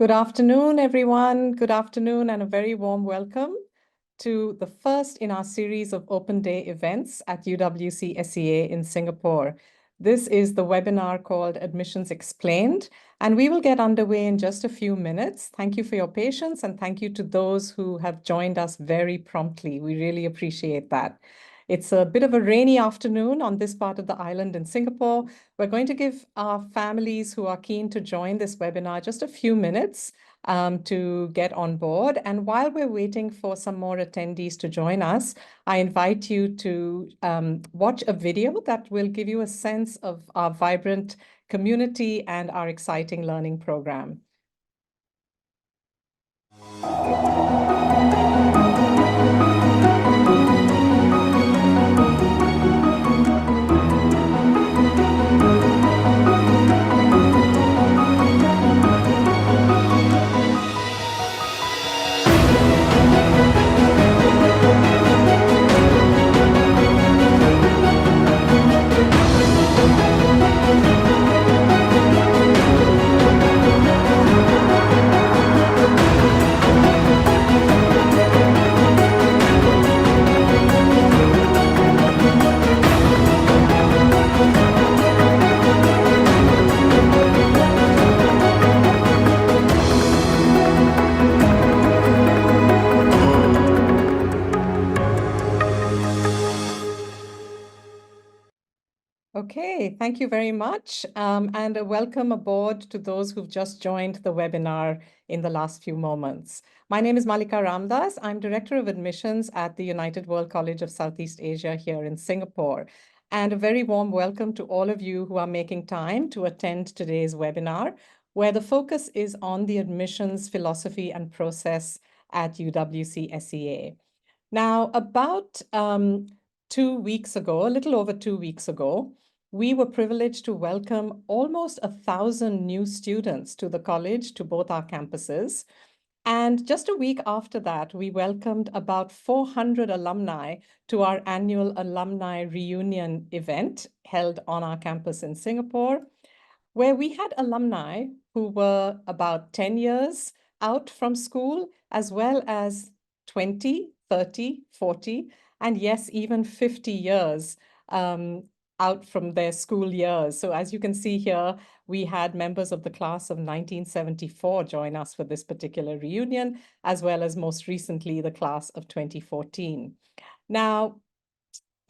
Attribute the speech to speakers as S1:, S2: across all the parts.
S1: Good afternoon, everyone. Good afternoon, and a very warm welcome to the first in our series of open day events at Uwcsea in Singapore. This is the webinar called Admissions Explained, and we will get underway in just a few minutes. Thank you for your patience, and thank you to those who have joined us very promptly. We really appreciate that. It's a bit of a rainy afternoon on this part of the island in Singapore. We're going to give our families who are keen to join this webinar just a few minutes to get on board. And while we're waiting for some more attendees to join us, I invite you to watch a video that will give you a sense of our vibrant community and our exciting learning program. Okay, thank you very much. And a welcome aboard to those who've just joined the webinar in the last few moments. My name is Mallika Ramdas. I'm Director of Admissions at the United World College of Southeast Asia here in Singapore. And a very warm welcome to all of you who are making time to attend today's webinar, where the focus is on the admissions philosophy and process at UWC-SEA. Now, about 2 weeks ago, a little over 2 weeks ago, we were privileged to welcome almost 1,000 new students to the college, to both our campuses. And just a week after that, we welcomed about 400 alumni to our annual alumni reunion event held on our campus in Singapore, where we had alumni who were about 10 years out from school, as well as 20, 30, 40, and yes, even 50 years out from their school years. So as you can see here, we had members of the class of 1974 join us for this particular reunion, as well as most recently the class of 2014. Now,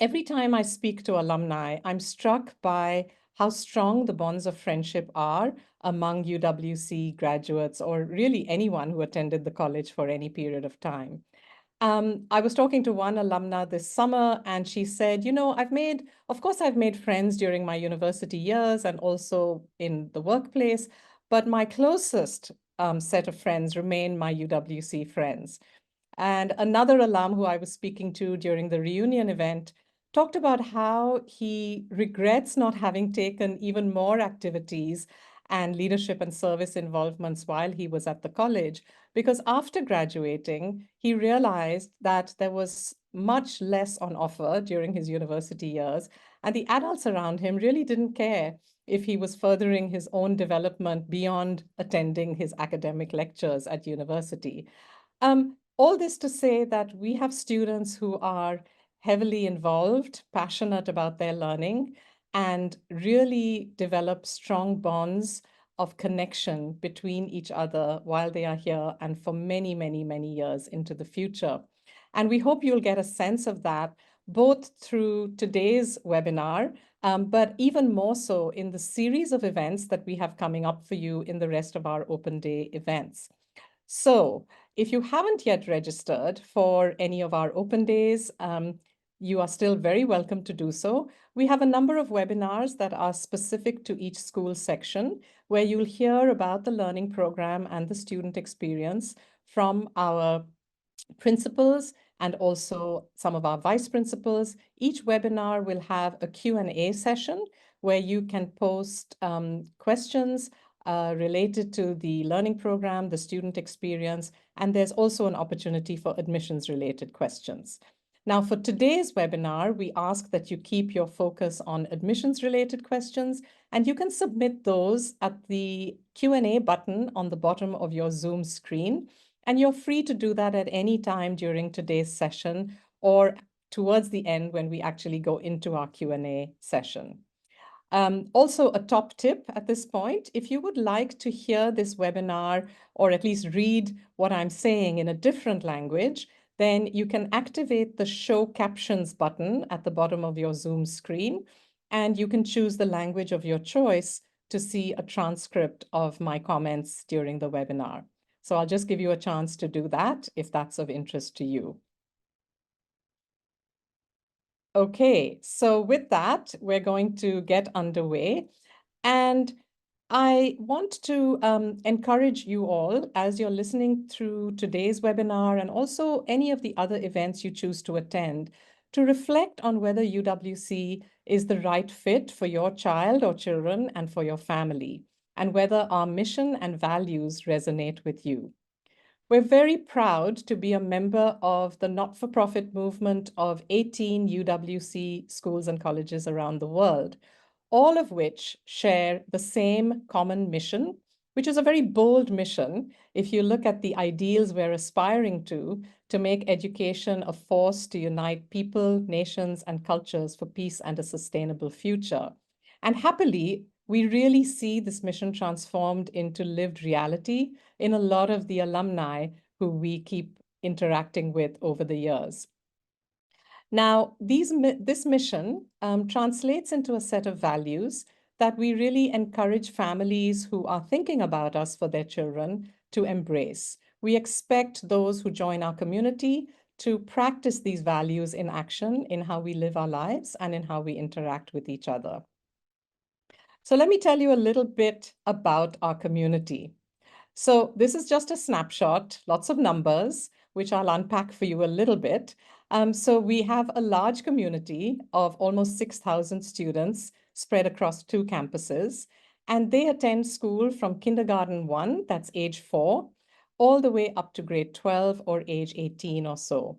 S1: every time I speak to alumni, I'm struck by how strong the bonds of friendship are among UWC graduates, or really anyone who attended the college for any period of time. I was talking to one alumna this summer, and she said, of course, I've made friends during my university years and also in the workplace, but my closest set of friends remain my UWC friends. And another alum who I was speaking to during the reunion event talked about how he regrets not having taken even more activities and leadership and service involvements while he was at the college, because after graduating, he realized that there was much less on offer during his university years, and the adults around him really didn't care if he was furthering his own development beyond attending his academic lectures at university. All this to say that we have students who are heavily involved, passionate about their learning, and really develop strong bonds of connection between each other while they are here and for many, many, many years into the future. And we hope you'll get a sense of that both through today's webinar, but even more so in the series of events that we have coming up for you in the rest of our open day events. So if you haven't yet registered for any of our open days, you are still very welcome to do so. We have a number of webinars that are specific to each school section, where you'll hear about the learning program and the student experience from our principals and also some of our vice principals. Each webinar will have a Q&A session where you can post questions related to the learning program, the student experience, and there's also an opportunity for admissions-related questions. Now, for today's webinar, we ask that you keep your focus on admissions-related questions, and you can submit those at the Q&A button on the bottom of your Zoom screen. And you're free to do that at any time during today's session or towards the end when we actually go into our Q&A session. Also, a top tip at this point, if you would like to hear this webinar or at least read what I'm saying in a different language, then you can activate the Show Captions button at the bottom of your Zoom screen, and you can choose the language of your choice to see a transcript of my comments during the webinar. So I'll just give you a chance to do that if that's of interest to you. Okay, so with that, we're going to get underway. And I want to encourage you all, as you're listening through today's webinar and also any of the other events you choose to attend, to reflect on whether UWC is the right fit for your child or children and for your family, and whether our mission and values resonate with you. We're very proud to be a member of the not-for-profit movement of 18 UWC schools and colleges around the world, all of which share the same common mission, which is a very bold mission if you look at the ideals we're aspiring to make education a force to unite people, nations, and cultures for peace and a sustainable future. And happily, we really see this mission transformed into lived reality in a lot of the alumni who we keep interacting with over the years. Now, this mission translates into a set of values that we really encourage families who are thinking about us for their children to embrace. We expect those who join our community to practice these values in action in how we live our lives and in how we interact with each other. So let me tell you a little bit about our community. So this is just a snapshot, lots of numbers, which I'll unpack for you a little bit. So we have a large community of almost 6,000 students spread across 2 campuses, and they attend school from kindergarten 1, that's age 4, all the way up to grade 12 or age 18 or so.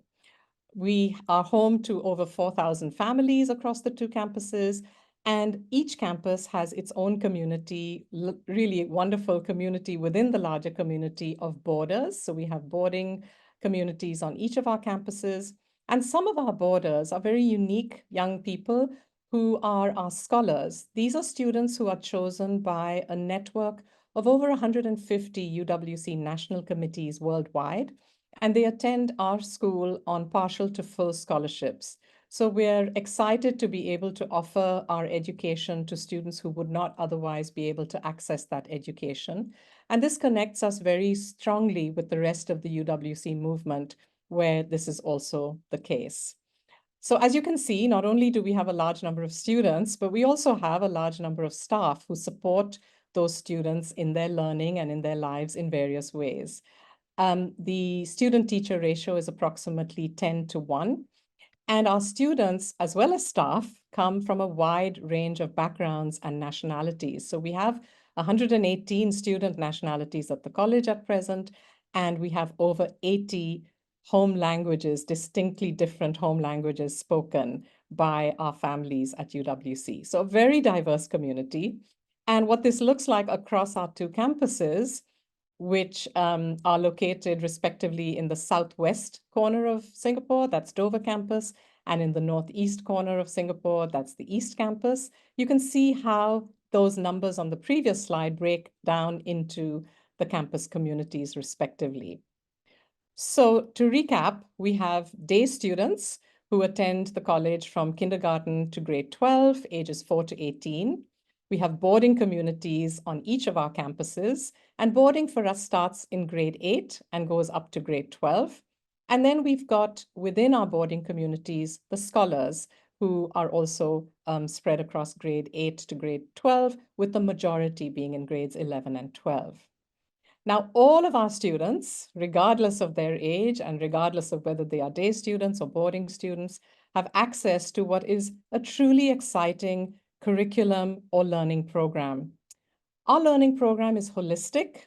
S1: We are home to over 4,000 families across the 2 campuses, and each campus has its own community, really wonderful community within the larger community of boarders. So we have boarding communities on each of our campuses. And some of our boarders are very unique young people who are our scholars. These are students who are chosen by a network of over 150 UWC national committees worldwide, and they attend our school on partial to full scholarships. So we're excited to be able to offer our education to students who would not otherwise be able to access that education. And this connects us very strongly with the rest of the UWC movement, where this is also the case. So as you can see, not only do we have a large number of students, but we also have a large number of staff who support those students in their learning and in their lives in various ways. The student-teacher ratio is approximately 10 to 1. And our students, as well as staff, come from a wide range of backgrounds and nationalities. So we have 118 student nationalities at the college at present, and we have over 80 home languages, distinctly different home languages spoken by our families at UWC. So a very diverse community. And what this looks like across our 2 campuses, which are located respectively in the southwest corner of Singapore, that's Dover campus, and in the northeast corner of Singapore, that's the East campus. You can see how those numbers on the previous slide break down into the campus communities respectively. So to recap, we have day students who attend the college from kindergarten to grade 12, ages 4 to 18. We have boarding communities on each of our campuses, and boarding for us starts in grade 8 and goes up to grade 12. And then we've got within our boarding communities, the scholars who are also spread across grade 8 to grade 12, with the majority being in grades 11 and 12. Now, all of our students, regardless of their age and regardless of whether they are day students or boarding students, have access to what is a truly exciting curriculum or learning program. Our learning program is holistic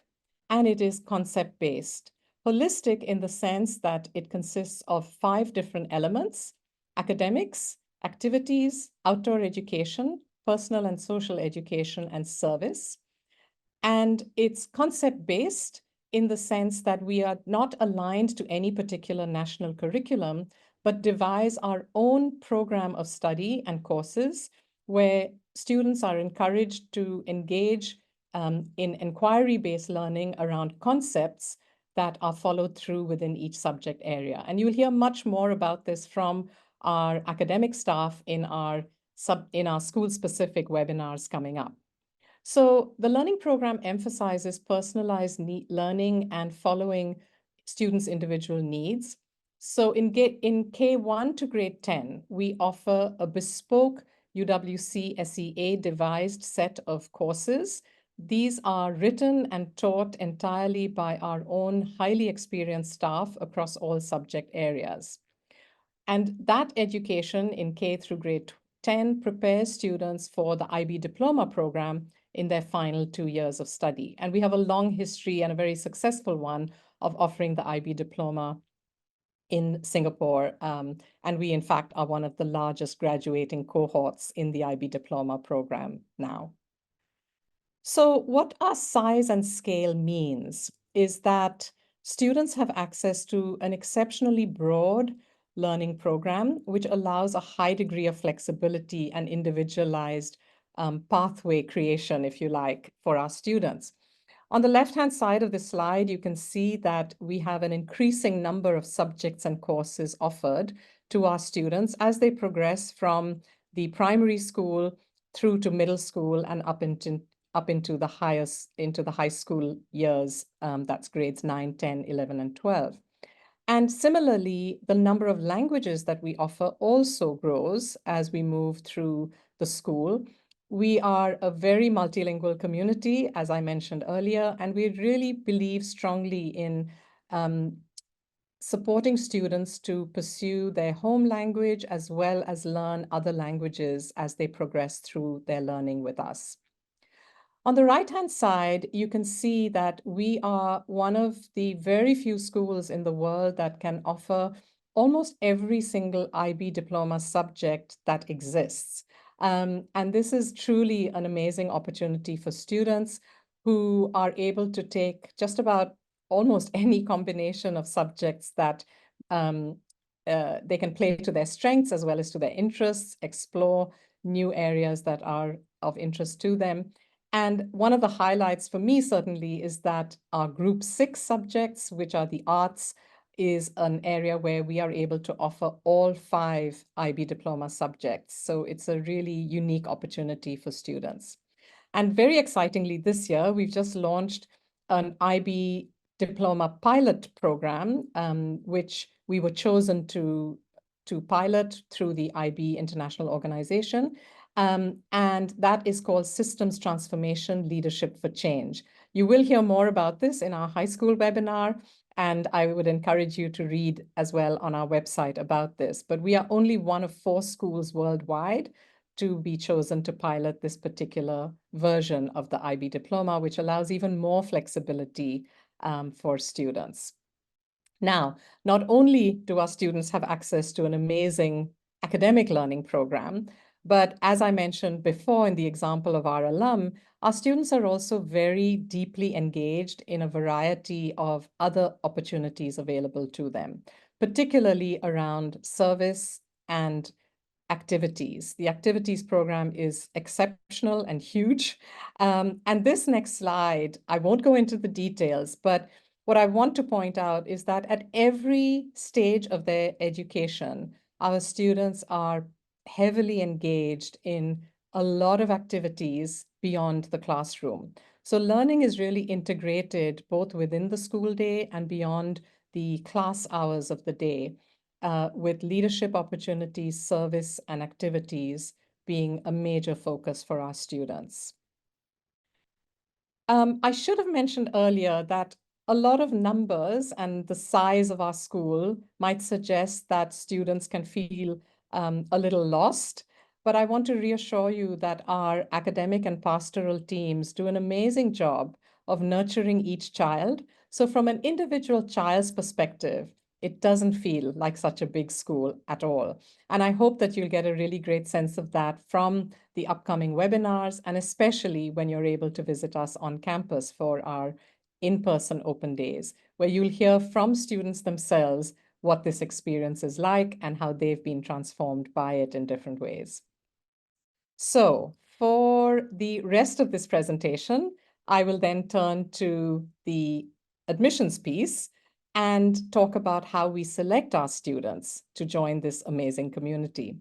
S1: and it is concept-based. Holistic in the sense that it consists of 5 different elements: academics, activities, outdoor education, personal and social education, and service. And it's concept-based in the sense that we are not aligned to any particular national curriculum, but devise our own program of study and courses where students are encouraged to engage in inquiry-based learning around concepts that are followed through within each subject area. And you'll hear much more about this from our academic staff in our school-specific webinars coming up. So the learning program emphasizes personalized learning and following students' individual needs. So in K1 to grade 10, we offer a bespoke Uwcsea devised set of courses. These are written and taught entirely by our own highly experienced staff across all subject areas. And that education in K through grade 10 prepares students for the IB diploma program in their final 2 years of study. And we have a long history and a very successful one of offering the IB diploma in Singapore. And we, in fact, are one of the largest graduating cohorts in the IB diploma program now. So what our size and scale means is that students have access to an exceptionally broad learning program, which allows a high degree of flexibility and individualized pathway creation, if you like, for our students. On the left-hand side of the slide, you can see that we have an increasing number of subjects and courses offered to our students as they progress from the primary school through to middle school and up into the high school years. That's grades 9, 10, 11, and 12. And similarly, the number of languages that we offer also grows as we move through the school. We are a very multilingual community, as I mentioned earlier, and we really believe strongly in supporting students to pursue their home language as well as learn other languages as they progress through their learning with us. On the right-hand side, you can see that we are one of the very few schools in the world that can offer almost every single IB diploma subject that exists. And this is truly an amazing opportunity for students who are able to take just about almost any combination of subjects that they can play to their strengths as well as to their interests, explore new areas that are of interest to them. And one of the highlights for me certainly is that our group 6 subjects, which are the arts, is an area where we are able to offer all 5 IB diploma subjects. So it's a really unique opportunity for students. And very excitingly this year, we've just launched an IB diploma pilot program, which we were chosen to pilot through the IB International Organization. And that is called Systems Transformation Leadership for Change. You will hear more about this in our high school webinar, and I would encourage you to read as well on our website about this. But we are only one of 4 schools worldwide to be chosen to pilot this particular version of the IB diploma, which allows even more flexibility for students. Now, not only do our students have access to an amazing academic learning program, but as I mentioned before in the example of our alum, our students are also very deeply engaged in a variety of other opportunities available to them, particularly around service and activities. The activities program is exceptional and huge. And this next slide, I won't go into the details, but what I want to point out is that at every stage of their education, our students are heavily engaged in a lot of activities beyond the classroom. So learning is really integrated both within the school day and beyond the class hours of the day, with leadership opportunities, service, and activities being a major focus for our students. I should have mentioned earlier that a lot of numbers and the size of our school might suggest that students can feel a little lost, but I want to reassure you that our academic and pastoral teams do an amazing job of nurturing each child. So from an individual child's perspective, it doesn't feel like such a big school at all. And I hope that you'll get a really great sense of that from the upcoming webinars, and especially when you're able to visit us on campus for our in-person open days, where you'll hear from students themselves what this experience is like and how they've been transformed by it in different ways. So for the rest of this presentation, I will then turn to the admissions piece and talk about how we select our students to join this amazing community.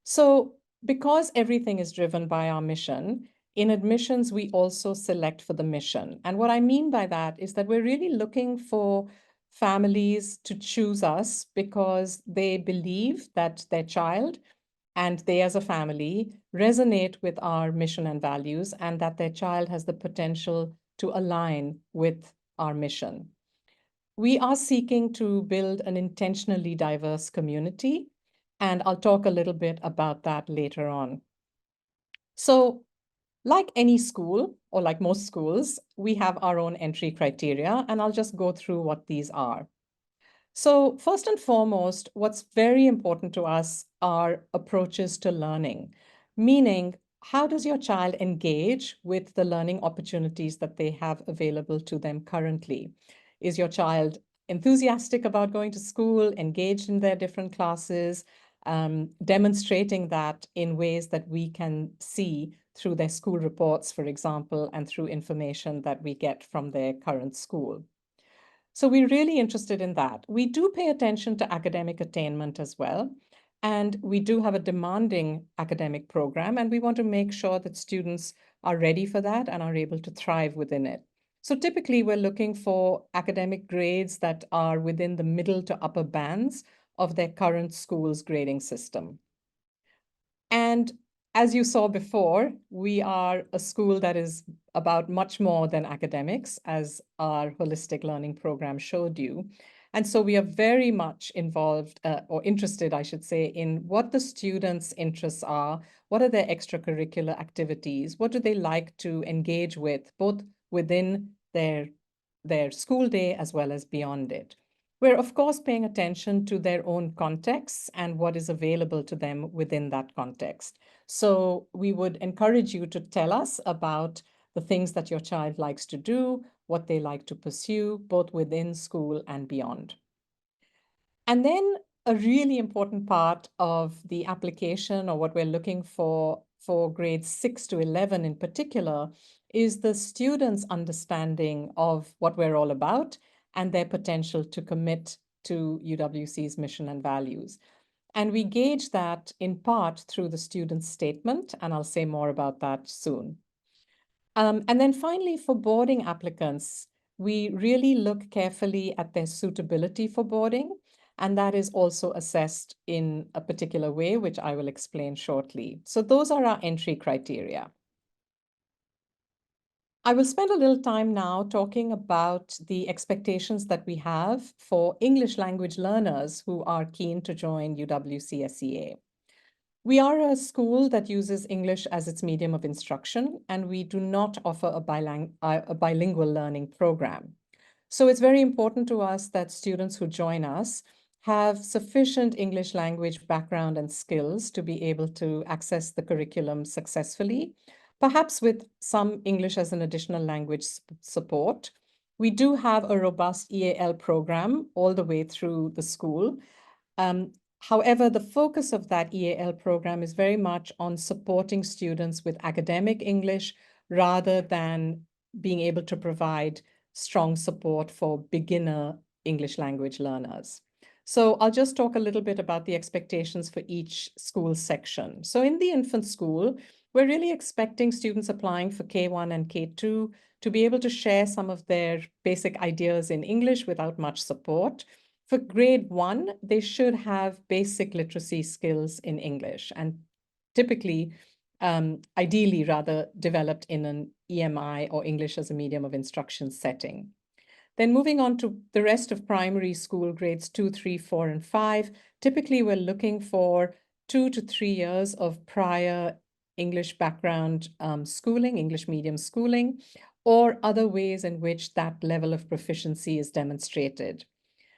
S1: So because everything is driven by our mission, in admissions, we also select for the mission. And what I mean by that is that we're really looking for families to choose us because they believe that their child and they as a family resonate with our mission and values, and that their child has the potential to align with our mission. We are seeking to build an intentionally diverse community, and I'll talk a little bit about that later on. So, like any school, or like most schools, we have our own entry criteria, and I'll just go through what these are. So first and foremost, what's very important to us are approaches to learning, meaning how does your child engage with the learning opportunities that they have available to them currently? Is your child enthusiastic about going to school, engaged in their different classes, demonstrating that in ways that we can see through their school reports, for example, and through information that we get from their current school? So we're really interested in that. We do pay attention to academic attainment as well. And we do have a demanding academic program, and we want to make sure that students are ready for that and are able to thrive within it. So typically, we're looking for academic grades that are within the middle to upper bands of their current school's grading system. And as you saw before, we are a school that is about much more than academics, as our holistic learning program showed you. And so we are very much involved or interested, I should say, in what the students' interests are, what are their extracurricular activities, what do they like to engage with, both within their school day as well as beyond it. We're, of course, paying attention to their own contexts and what is available to them within that context. So we would encourage you to tell us about the things that your child likes to do, what they like to pursue, both within school and beyond. And then a really important part of the application, or what we're looking for grades 6 to 11 in particular, is the students' understanding of what we're all about and their potential to commit to UWC's mission and values. And we gauge that in part through the student statement, and I'll say more about that soon. And then finally, for boarding applicants, we really look carefully at their suitability for boarding, and that is also assessed in a particular way, which I will explain shortly. So those are our entry criteria. I will spend a little time now talking about the expectations that we have for English language learners who are keen to join UWC-SEA. We are a school that uses English as its medium of instruction, and we do not offer a bilingual learning program. So it's very important to us that students who join us have sufficient English language background and skills to be able to access the curriculum successfully, perhaps with some English as an additional language support. We do have a robust EAL program all the way through the school. However, the focus of that EAL program is very much on supporting students with academic English rather than being able to provide strong support for beginner English language learners. So I'll just talk a little bit about the expectations for each school section. So in the infant school, we're really expecting students applying for K1 and K2 to be able to share some of their basic ideas in English without much support. For grade 1, they should have basic literacy skills in English, and typically, ideally rather, developed in an EMI or English as a medium of instruction setting. Then moving on to the rest of primary school, grades 2, 3, 4, and 5, typically we're looking for 2 to 3 years of prior English background schooling, English medium schooling, or other ways in which that level of proficiency is demonstrated.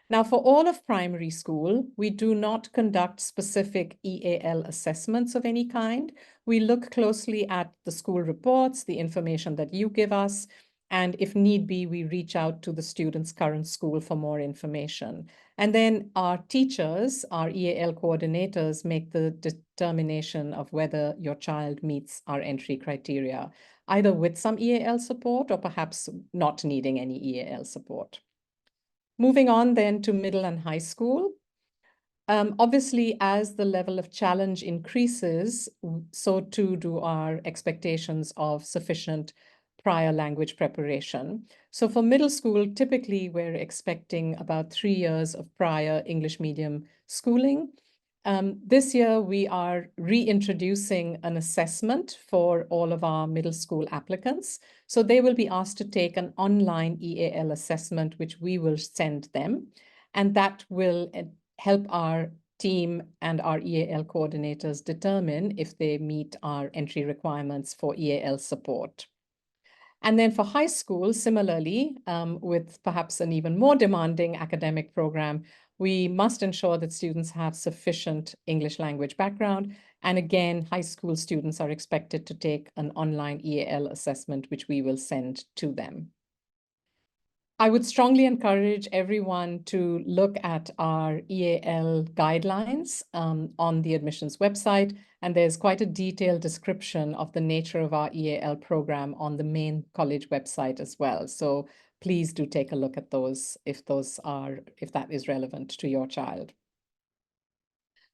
S1: Now, for all of primary school, we do not conduct specific EAL assessments of any kind. We look closely at the school reports, the information that you give us, and if need be, we reach out to the student's current school for more information. And then our teachers, our EAL coordinators, make the determination of whether your child meets our entry criteria, either with some EAL support or perhaps not needing any EAL support. Moving on then to middle and high school. Obviously, as the level of challenge increases, so too do our expectations of sufficient prior language preparation. So for middle school, typically we're expecting about 3 years of prior English medium schooling. This year, we are reintroducing an assessment for all of our middle school applicants. So they will be asked to take an online EAL assessment, which we will send them. And that will help our team and our EAL coordinators determine if they meet our entry requirements for EAL support. And then for high school, similarly, with perhaps an even more demanding academic program, we must ensure that students have sufficient English language background. And again, high school students are expected to take an online EAL assessment, which we will send to them. I would strongly encourage everyone to look at our EAL guidelines on the admissions website, and there's quite a detailed description of the nature of our EAL program on the main college website as well. So please do take a look at those if that is relevant to your child.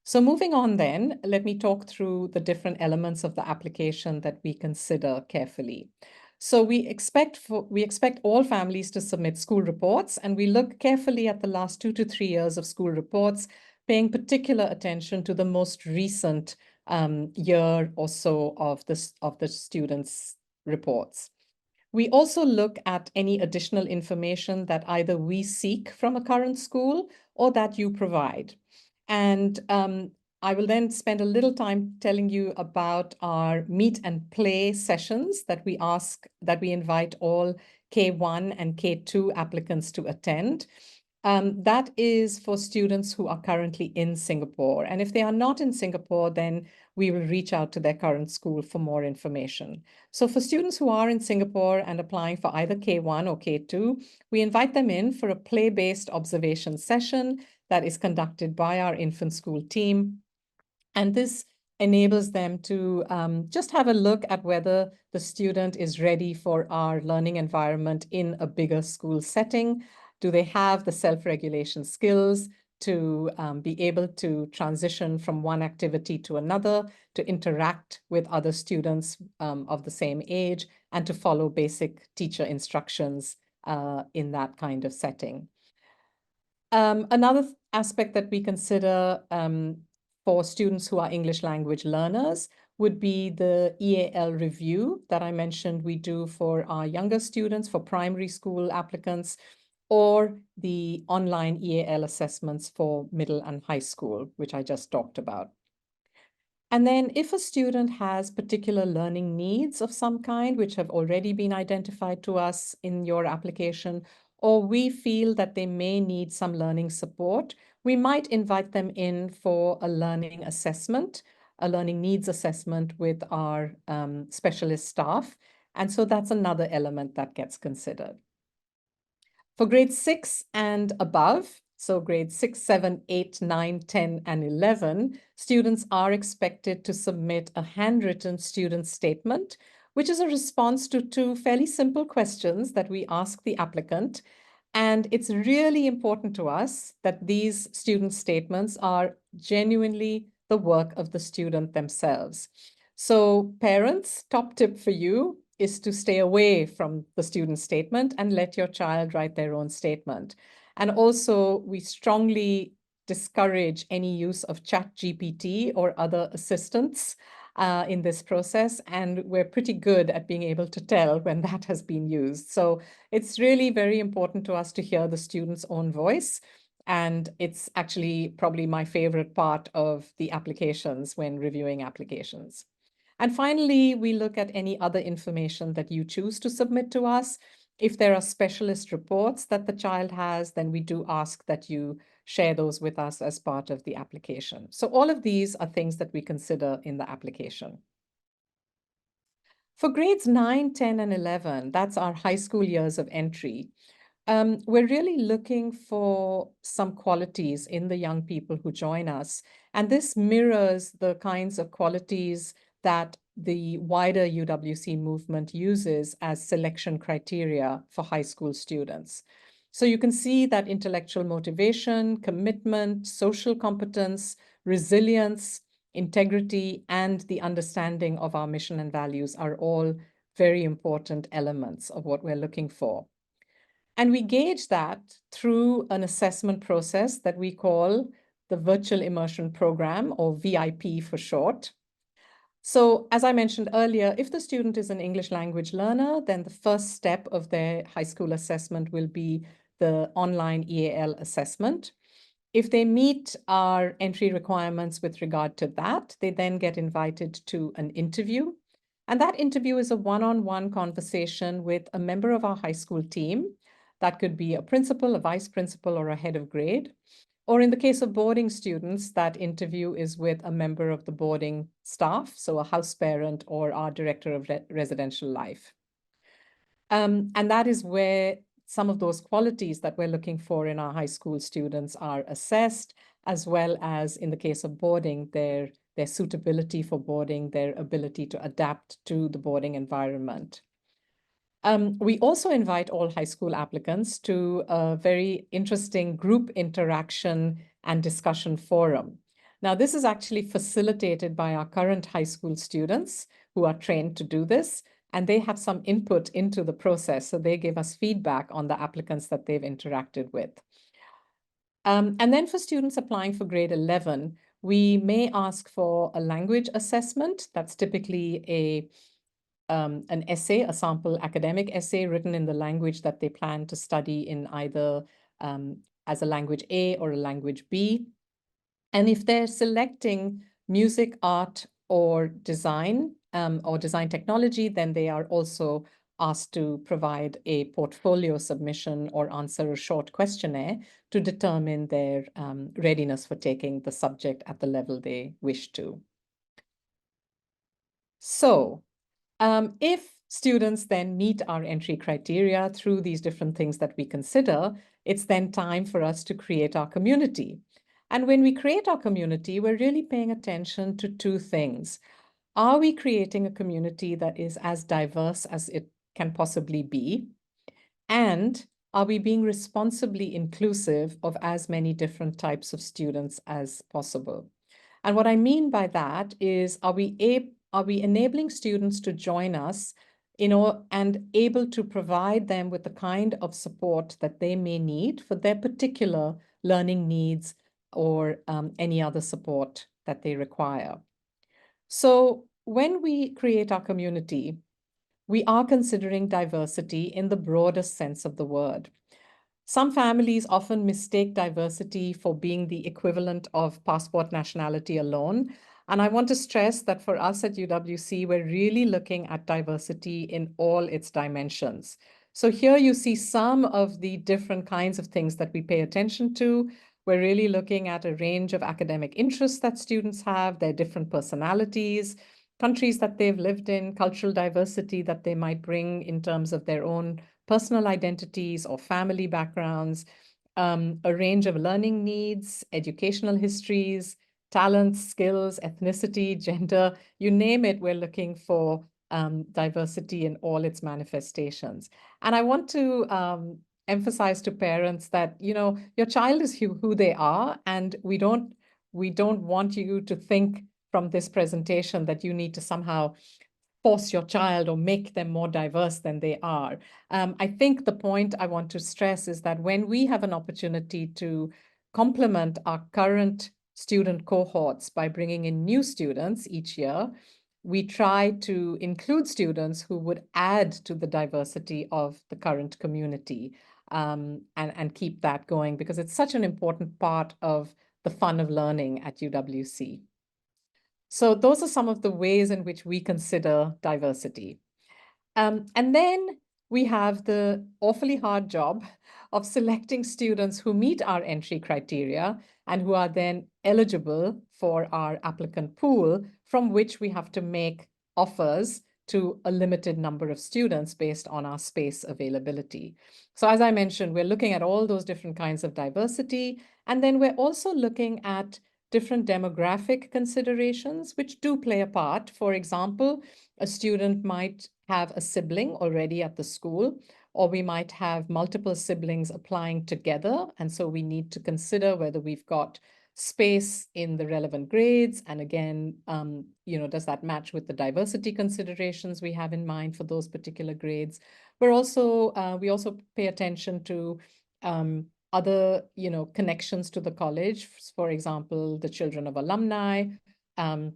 S1: So moving on then, let me talk through the different elements of the application that we consider carefully. So we expect all families to submit school reports, and we look carefully at the last 2 to 3 years of school reports, paying particular attention to the most recent year or so of the students' reports. We also look at any additional information that either we seek from a current school or that you provide. And I will then spend a little time telling you about our meet and play sessions that we invite all K1 and K2 applicants to attend. That is for students who are currently in Singapore. And if they are not in Singapore, then we will reach out to their current school for more information. So for students who are in Singapore and applying for either K1 or K2, we invite them in for a play-based observation session that is conducted by our infant school team. And this enables them to just have a look at whether the student is ready for our learning environment in a bigger school setting. Do they have the self-regulation skills to be able to transition from one activity to another, to interact with other students of the same age, and to follow basic teacher instructions in that kind of setting? Another aspect that we consider for students who are English language learners would be the EAL review that I mentioned we do for our younger students, for primary school applicants, or the online EAL assessments for middle and high school, which I just talked about. And then if a student has particular learning needs of some kind, which have already been identified to us in your application, or we feel that they may need some learning support, we might invite them in for a learning assessment, a learning needs assessment with our specialist staff. And so that's another element that gets considered. For grade 6 and above, so grade 6, 7, 8, 9, 10, and 11, students are expected to submit a handwritten student statement, which is a response to 2 fairly simple questions that we ask the applicant. And it's really important to us that these student statements are genuinely the work of the student themselves. So parents, top tip for you is to stay away from the student statement and let your child write their own statement. And also, we strongly discourage any use of ChatGPT or other assistants in this process. And we're pretty good at being able to tell when that has been used. So it's really very important to us to hear the student's own voice. And it's actually probably my favorite part of the applications when reviewing applications. And finally, we look at any other information that you choose to submit to us. If there are specialist reports that the child has, then we do ask that you share those with us as part of the application. So all of these are things that we consider in the application. For grades 9, 10, and 11, that's our high school years of entry. We're really looking for some qualities in the young people who join us. And this mirrors the kinds of qualities that the wider UWC movement uses as selection criteria for high school students. So you can see that intellectual motivation, commitment, social competence, resilience, integrity, and the understanding of our mission and values are all very important elements of what we're looking for. And we gauge that through an assessment process that we call the Virtual Immersion Program, or VIP for short. So as I mentioned earlier, if the student is an English language learner, then the first step of their high school assessment will be the online EAL assessment. If they meet our entry requirements with regard to that, they then get invited to an interview. And that interview is a one-on-one conversation with a member of our high school team. That could be a principal, a vice principal, or a head of grade. Or in the case of boarding students, that interview is with a member of the boarding staff, so a house parent or our director of residential life. And that is where some of those qualities that we're looking for in our high school students are assessed, as well as in the case of boarding, their suitability for boarding, their ability to adapt to the boarding environment. We also invite all high school applicants to a very interesting group interaction and discussion forum. Now, this is actually facilitated by our current high school students who are trained to do this, and they have some input into the process. So they give us feedback on the applicants that they've interacted with. And then for students applying for grade 11, we may ask for a language assessment. That's typically an essay, a sample academic essay written in the language that they plan to study in either as a language A or a language B. And if they're selecting music, art, or design technology, then they are also asked to provide a portfolio submission or answer a short questionnaire to determine their readiness for taking the subject at the level they wish to. So if students then meet our entry criteria through these different things that we consider, it's then time for us to create our community. And when we create our community, we're really paying attention to two things. Are we creating a community that is as diverse as it can possibly be? And are we being responsibly inclusive of as many different types of students as possible? And what I mean by that is, are we enabling students to join us, and able to provide them with the kind of support that they may need for their particular learning needs or any other support that they require? So when we create our community, we are considering diversity in the broadest sense of the word. Some families often mistake diversity for being the equivalent of passport nationality alone. And I want to stress that for us at UWC, we're really looking at diversity in all its dimensions. So here you see some of the different kinds of things that we pay attention to. We're really looking at a range of academic interests that students have, their different personalities, countries that they've lived in, cultural diversity that they might bring in terms of their own personal identities or family backgrounds, a range of learning needs, educational histories, talents, skills, ethnicity, gender, you name it, we're looking for diversity in all its manifestations. And I want to emphasize to parents that, your child is who they are, and we don't want you to think from this presentation that you need to somehow force your child or make them more diverse than they are. I think the point I want to stress is that when we have an opportunity to complement our current student cohorts by bringing in new students each year, we try to include students who would add to the diversity of the current community, and keep that going, because it's such an important part of the fun of learning at UWC. So those are some of the ways in which we consider diversity. And then we have the awfully hard job of selecting students who meet our entry criteria and who are then eligible for our applicant pool, from which we have to make offers to a limited number of students based on our space availability. So as I mentioned, we're looking at all those different kinds of diversity, and then we're also looking at different demographic considerations, which do play a part. For example, a student might have a sibling already at the school, or we might have multiple siblings applying together. And so we need to consider whether we've got space in the relevant grades. And again, does that match with the diversity considerations we have in mind for those particular grades? We also pay attention to other, connections to the college. For example, the children of alumni, um,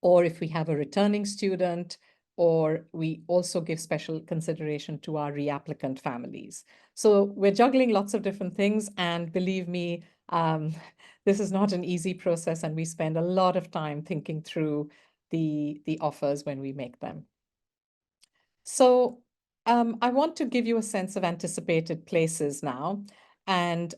S1: or if we have a returning student, or we also give special consideration to our reapplicant families. So we're juggling lots of different things, and believe me, this is not an easy process, and we spend a lot of time thinking through the offers when we make them. So I want to give you a sense of anticipated places now. And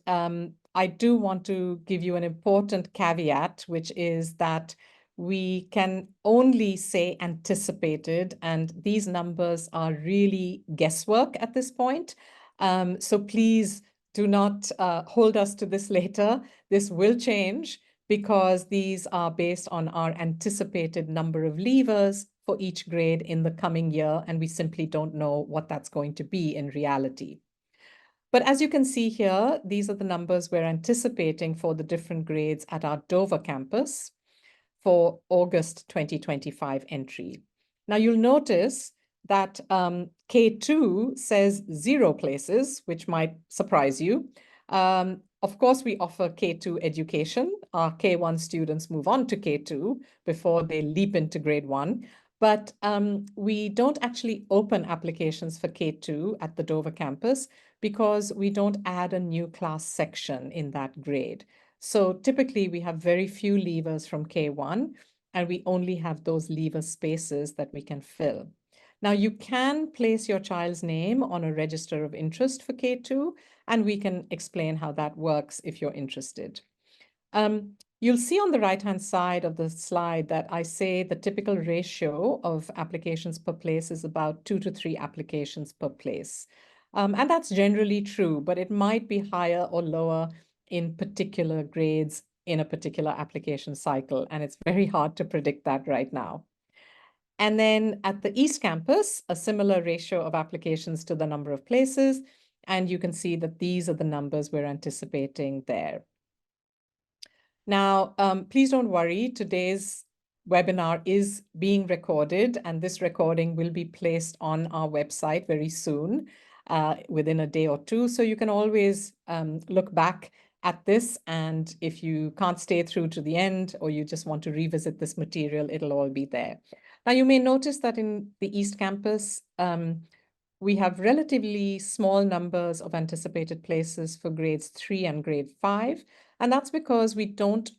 S1: I do want to give you an important caveat, which is that we can only say anticipated, and these numbers are really guesswork at this point. So please do not hold us to this later. This will change because these are based on our anticipated number of leavers for each grade in the coming year, and we simply don't know what that's going to be in reality. But as you can see here, these are the numbers we're anticipating for the different grades at our Dover campus for August 2025 entry. Now you'll notice that K2 says 0 places, which might surprise you. Of course, we offer K2 education. Our K1 students move on to K2 before they leap into grade 1. But we don't actually open applications for K2 at the Dover campus because we don't add a new class section in that grade. So typically we have very few leavers from K1, and we only have those leaver spaces that we can fill. Now you can place your child's name on a register of interest for K2, and we can explain how that works if you're interested. You'll see on the right-hand side of the slide that I say the typical ratio of applications per place is about 2 to 3 applications per place. And that's generally true, but it might be higher or lower in particular grades in a particular application cycle, and it's very hard to predict that right now. And then at the East Campus, a similar ratio of applications to the number of places, and you can see that these are the numbers we're anticipating there. Now, please don't worry, today's webinar is being recorded, and this recording will be placed on our website very soon, within a day or two. So you can always look back at this, and if you can't stay through to the end, or you just want to revisit this material, it'll all be there. Now, you may notice that in the East Campus, we have relatively small numbers of anticipated places for grades 3 and grade 5. And that's because we don't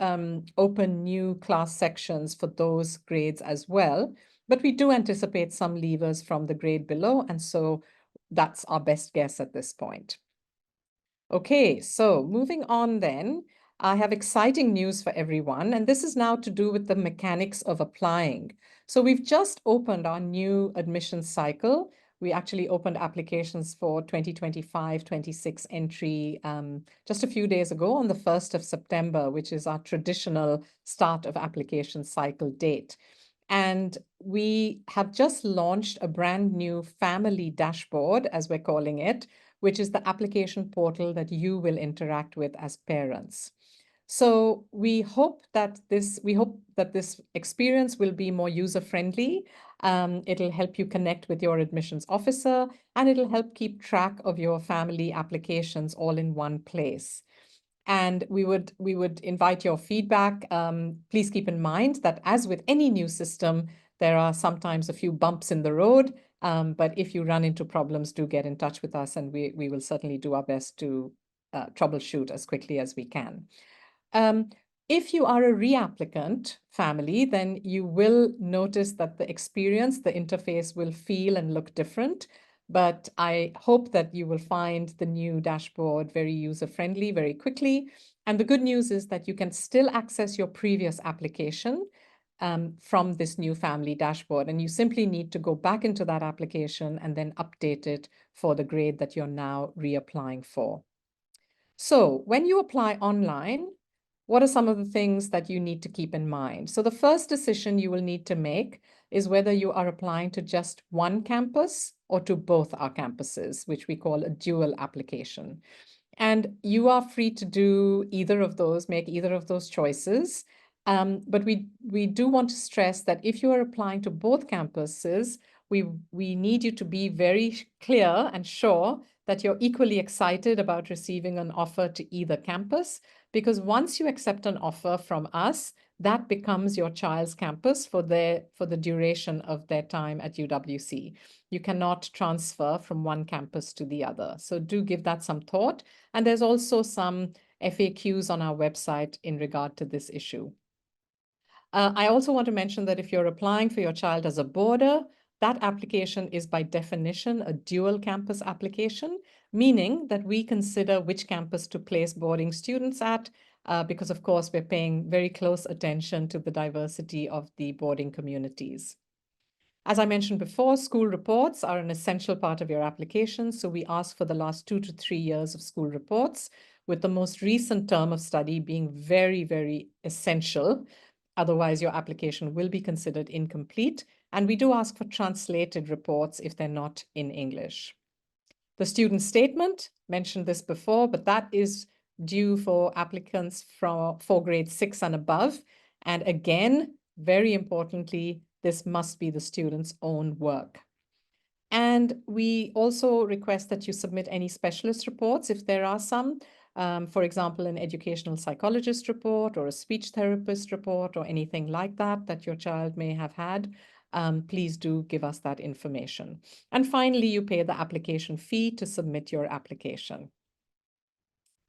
S1: open new class sections for those grades as well. But we do anticipate some leavers from the grade below. And so that's our best guess at this point. Okay, so moving on then, I have exciting news for everyone. And this is now to do with the mechanics of applying. So we've just opened our new admission cycle. We actually opened applications for 2025-26 entry just a few days ago on the 1st of September, which is our traditional start of application cycle date. And we have just launched a brand new family dashboard, as we're calling it, which is the application portal that you will interact with as parents. So we hope that this experience will be more user-friendly. It'll help you connect with your admissions officer, and it'll help keep track of your family applications all in one place. And we would invite your feedback. Please keep in mind that as with any new system, there are sometimes a few bumps in the road. But if you run into problems, do get in touch with us, and we will certainly do our best to troubleshoot as quickly as we can. If you are a reapplicant family, then you will notice that the experience, the interface will feel and look different. But I hope that you will find the new dashboard very user-friendly very quickly. And the good news is that you can still access your previous application from this new family dashboard. And you simply need to go back into that application and then update it for the grade that you're now reapplying for. So when you apply online, what are some of the things that you need to keep in mind? So the first decision you will need to make is whether you are applying to just one campus or to both our campuses, which we call a dual application. And you are free to do either of those, make either of those choices. But we do want to stress that if you are applying to both campuses, we need you to be very clear and sure that you're equally excited about receiving an offer to either campus, because once you accept an offer from us, that becomes your child's campus for the duration of their time at UWC. You cannot transfer from one campus to the other. So do give that some thought. And there's also some FAQs on our website in regard to this issue. I also want to mention that if you're applying for your child as a boarder, that application is by definition a dual campus application, meaning that we consider which campus to place boarding students at, because of course we're paying very close attention to the diversity of the boarding communities. As I mentioned before, school reports are an essential part of your application. So we ask for the last 2 to 3 years of school reports, with the most recent term of study being very, very essential. Otherwise, your application will be considered incomplete. And we do ask for translated reports if they're not in English. The student statement, mentioned this before, but that is due for applicants for grade 6 and above. And again, very importantly, this must be the student's own work. And we also request that you submit any specialist reports if there are some. For example, an educational psychologist report or a speech therapist report or anything like that that your child may have had. Please do give us that information. And finally, you pay the application fee to submit your application.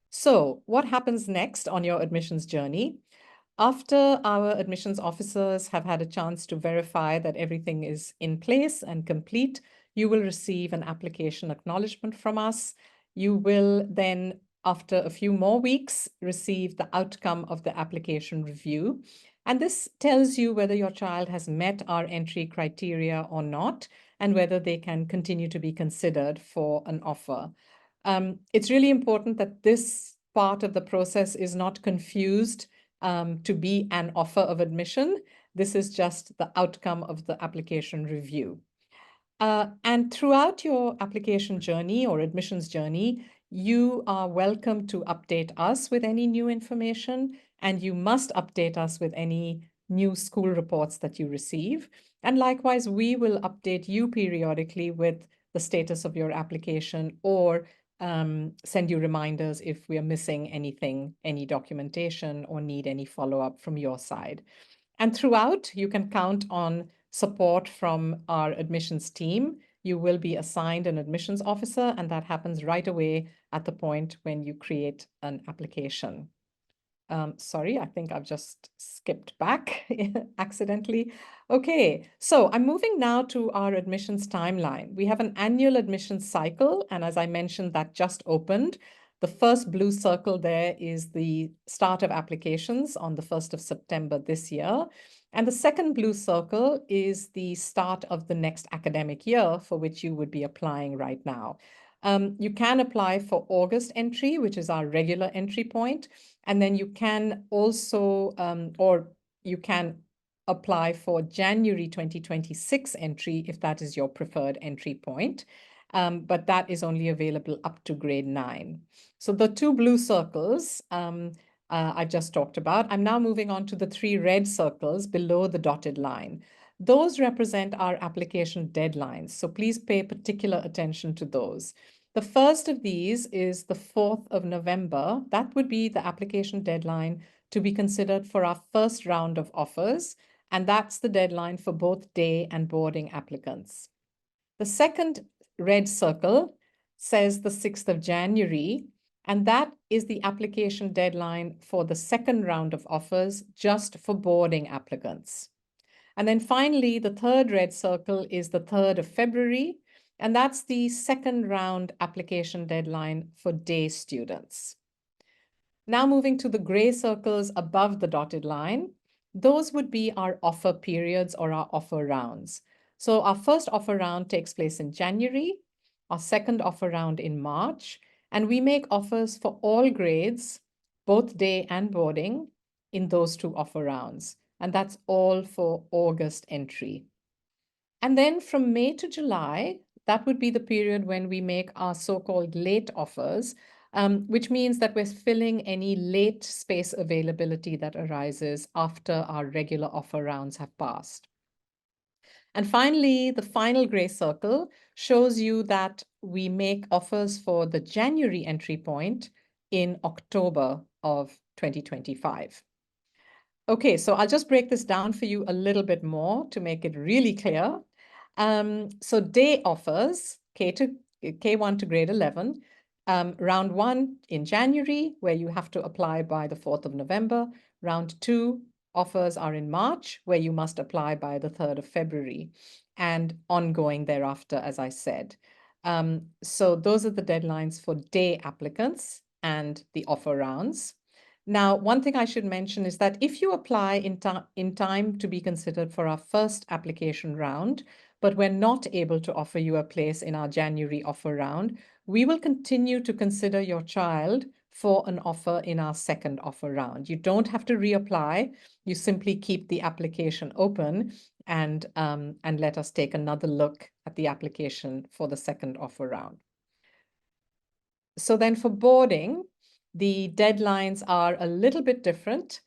S1: So what happens next on your admissions journey? After our admissions officers have had a chance to verify that everything is in place and complete, you will receive an application acknowledgement from us. You will then, after a few more weeks, receive the outcome of the application review. And this tells you whether your child has met our entry criteria or not, and whether they can continue to be considered for an offer. It's really important that this part of the process is not confused to be an offer of admission. This is just the outcome of the application review. And throughout your application journey or admissions journey, you are welcome to update us with any new information, and you must update us with any new school reports that you receive. And likewise, we will update you periodically with the status of your application or send you reminders if we are missing anything, any documentation, or need any follow-up from your side. And throughout, you can count on support from our admissions team. You will be assigned an admissions officer, and that happens right away at the point when you create an application. Sorry, I think I've just skipped back accidentally. Okay, so I'm moving now to our admissions timeline. We have an annual admissions cycle, and as I mentioned, that just opened. The first blue circle there is the start of applications on the 1st of September this year. And the second blue circle is the start of the next academic year for which you would be applying right now. You can apply for August entry, which is our regular entry point. And then you can also, or you can apply for January 2026 entry if that is your preferred entry point. But that is only available up to grade 9. So the 2 blue circles I just talked about. I'm now moving on to the 3 red circles below the dotted line. Those represent our application deadlines, so please pay particular attention to those. The first of these is the 4th of November. That would be the application deadline to be considered for our first round of offers, and that's the deadline for both day and boarding applicants. The second red circle says the 6th of January. And that is the application deadline for the second round of offers, just for boarding applicants. And then finally, the third red circle is the 3rd of February, and that's the second round application deadline for day students. Now moving to the gray circles above the dotted line, those would be our offer periods or our offer rounds. So our first offer round takes place in January, our second offer round in March, and we make offers for all grades, both day and boarding, in those 2 offer rounds. And that's all for August entry. And then from May to July, that would be the period when we make our so-called late offers, which means that we're filling any late space availability that arises after our regular offer rounds have passed. And finally, the final gray circle shows you that we make offers for the January entry point in October of 2025. Okay, so I'll just break this down for you a little bit more to make it really clear. So day offers, K1 to grade 11, round 1 in January, where you have to apply by the 4th of November. Round 2 offers are in March, where you must apply by the 3rd of February, and ongoing thereafter, as I said. So those are the deadlines for day applicants and the offer rounds. Now, one thing I should mention is that if you apply in time to be considered for our first application round, but we're not able to offer you a place in our January offer round, we will continue to consider your child for an offer in our second offer round. You don't have to reapply. You simply keep the application open and let us take another look at the application for the second offer round. So then for boarding, the deadlines are a little bit different.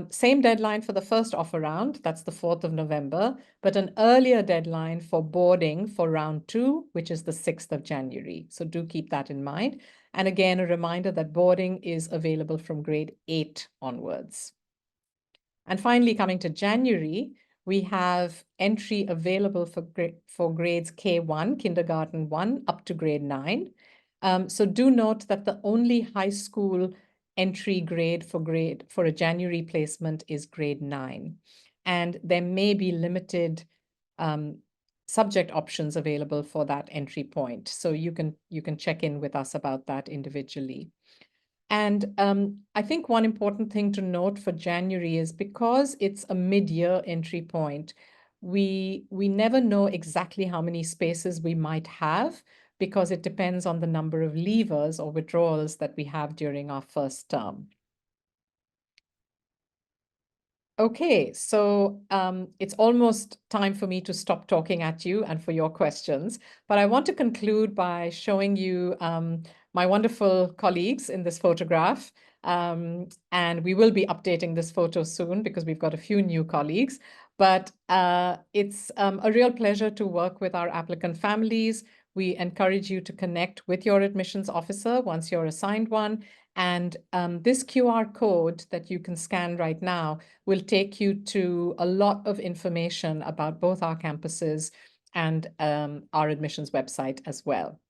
S1: Same deadline for the first offer round, that's the 4th of November, but an earlier deadline for boarding for round 2, which is the 6th of January. So do keep that in mind. And again, a reminder that boarding is available from grade 8 onwards. And finally, coming to January, we have entry available for grades K1, kindergarten 1, up to grade 9. So do note that the only high school entry grade for a January placement is grade 9. And there may be limited subject options available for that entry point. So you can check in with us about that individually. And I think one important thing to note for January is because it's a mid-year entry point, we never know exactly how many spaces we might have because it depends on the number of leavers or withdrawals that we have during our first term. Okay, so it's almost time for me to stop talking at you and for your questions, but I want to conclude by showing you my wonderful colleagues in this photograph. And we will be updating this photo soon because we've got a few new colleagues. But it's a real pleasure to work with our applicant families. We encourage you to connect with your admissions officer once you're assigned one. And this QR code that you can scan right now will take you to a lot of information about both our campuses and our admissions website as well.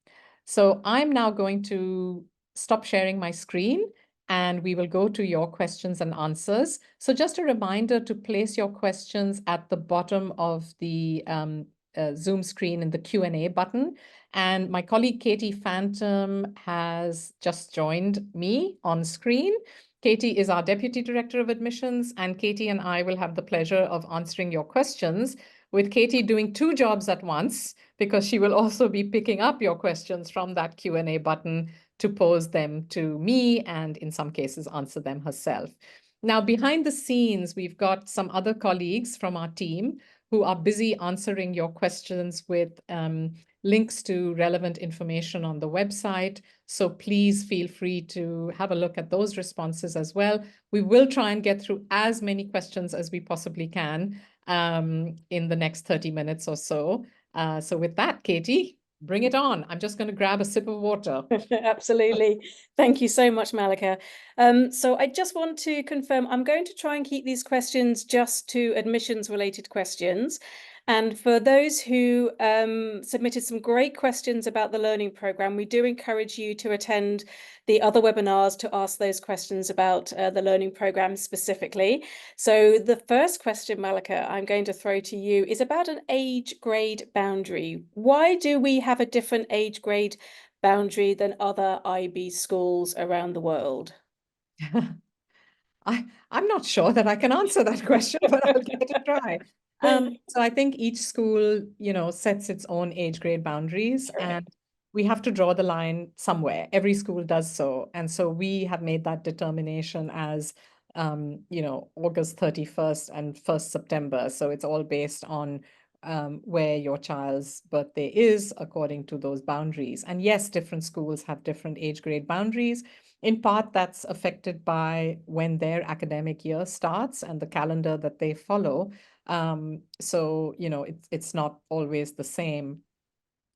S1: So I'm now going to stop sharing my screen and we will go to your questions and answers. So just a reminder to place your questions at the bottom of the Zoom screen in the Q&A button. And my colleague Katie Phantom has just joined me on screen. Katie is our Deputy Director of Admissions, and Katie and I will have the pleasure of answering your questions, with Katie doing 2 jobs at once, because she will also be picking up your questions from that Q&A button to pose them to me and in some cases answer them herself. Now, behind the scenes, we've got some other colleagues from our team who are busy answering your questions with links to relevant information on the website. So please feel free to have a look at those responses as well. We will try and get through as many questions as we possibly can in the next 30 minutes or so. So with that, Katie, bring it on. I'm just going to grab a sip of water.
S2: Absolutely. Thank you so much, Mallika. So I just want to confirm, I'm going to try and keep these questions just to admissions related questions. And for those who submitted some great questions about the learning program, we do encourage you to attend the other webinars to ask those questions about the learning program specifically. So the first question, Mallika, I'm going to throw to you is about an age grade boundary. Why do we have a different age grade boundary than other IB schools around the world?
S1: I'm not sure that I can answer that question, but I'll give it a try. So I think each school, sets its own age grade boundaries,
S2: Correct.
S1: and we have to draw the line somewhere. Every school does so. And so we have made that determination as, August 31st and 1st September. So it's all based on where your child's birthday is according to those boundaries. And yes, different schools have different age grade boundaries. In part, that's affected by when their academic year starts and the calendar that they follow. So, it's not always the same.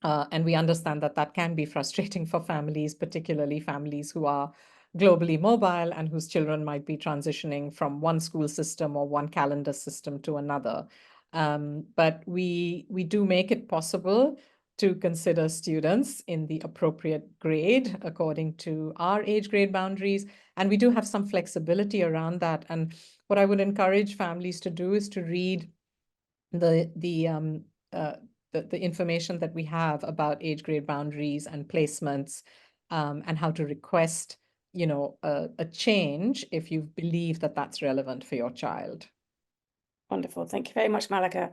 S1: And we understand that that can be frustrating for families, particularly families who are globally mobile and whose children might be transitioning from one school system or one calendar system to another. But we do make it possible to consider students in the appropriate grade according to our age grade boundaries. And we do have some flexibility around that. And what I would encourage families to do is to read the the um, uh, the information that we have about age grade boundaries and placements, and how to request, a change if you believe that that's relevant for your child.
S2: Wonderful. Thank you very much, Mallika.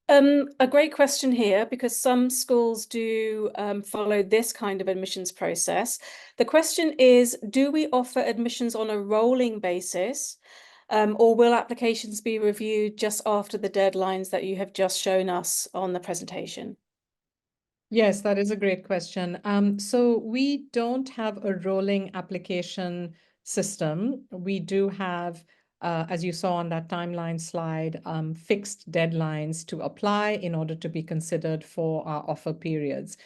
S2: A great question here, because some schools do follow this kind of admissions process. The question is, do we offer admissions on a rolling basis, or will applications be reviewed just after the deadlines that you have just shown us on the presentation?
S1: Yes, that is a great question. So we don't have a rolling application system. We do have, as you saw on that timeline slide, fixed deadlines to apply in order to be considered for our offer periods.